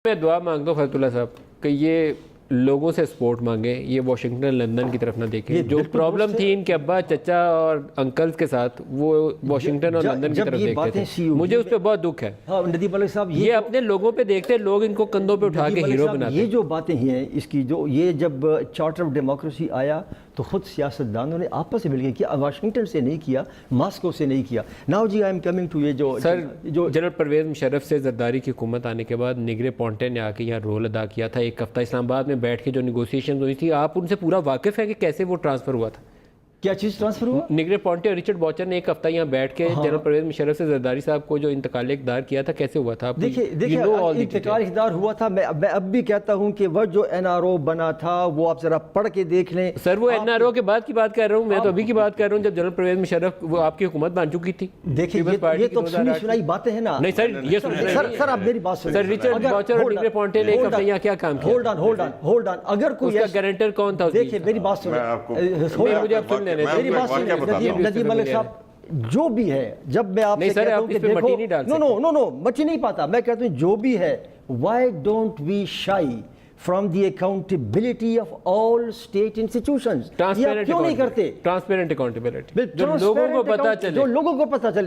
میں دعا مانگتا ہوں فضل اللہ صاحب کہ یہ لوگوں سے سپورٹ مانگیں, یہ واشنگٹن لندن کی طرف نہ دیکھیں. جو پرابلم تھی ان کے ابا چچا اور انکلز کے ساتھ وہ واشنگٹن اور لندن کی طرف دیکھتے تھے. مجھے اس پہ بہت دکھ ہے. ندیم علیہ صاحب یہ اپنے لوگوں پہ دیکھتے ہیں, لوگ ان کو کندھوں پہ اٹھا کے ہیرو بناتے ہیں. یہ جو باتیں ہیں اس کی, جو یہ جب چارٹر آف ڈیموکریسی آیا تو خود سیاستدانوں نے آپس سے مل کے کیا, واشنگٹن سے نہیں کیا, ماسکو سے نہیں کیا. ناؤ جی آئی ایم کمنگ ٹو یہ جو جنرل پرویز مشرف سے زرداری کی حکومت آنے کے بعد نگرے پونٹے نے آ کے یہاں رول ادا کیا تھا. ایک ہفتہ اسلام آباد میں بیٹھ کے جو نیگوسیشن ہوئی تھی, آپ ان سے پورا واقف ہے کہ کیسے وہ ٹرانسفر ہوا تھا؟ کیا چیز ٹرانسفر ہوا؟ نگرے پونٹے اور ریچرڈ باچر نے ایک ہفتہ یہاں بیٹھ کے جنرل پرویز مشرف سے زرداری صاحب کو جو انتقال اقتدار کیا تھا کیسے ہوا تھا؟ دیکھیں انتقال اقتدار ہوا تھا. میں اب بھی کہتا ہوں کہ وہ جو این آر او بنا تھا وہ آپ ذرا پڑھ کے دیکھ لیں. سر وہ این آر او کے بعد کی بات کر رہا ہوں, میں تو ابھی کی بات کر رہا ہوں جب جنرل پرویز مشرف وہ آپ کی حکومت بن چکی تھی. دیکھیں یہ تو سنائی باتیں ہیں نا. نہیں سر یہ سر آپ میری بات سنیں. سر ریچرڈ باچر اور نگرے پونٹے نے ایک ہفتہ یہاں کیا کام کیا؟ ہولڈ آن اگر کوئی اس کا گارنٹر کون تھا؟ دیکھیں میری بات سنیں, مجھے آپ سن لینے میری بات سنیں. ندیم ملک صاحب جو بھی ہے, جب میں آپ سے کہتا ہوں کہ دیکھو نو مٹی نہیں پاتا, میں کہتا ہوں جو بھی ہے, why don't we shy from the accountability of all state institutions? یہ کیوں نہیں کرتے ٹرانسپیرنٹ اکاؤنٹیبلٹی جو لوگوں کو پتہ چلے.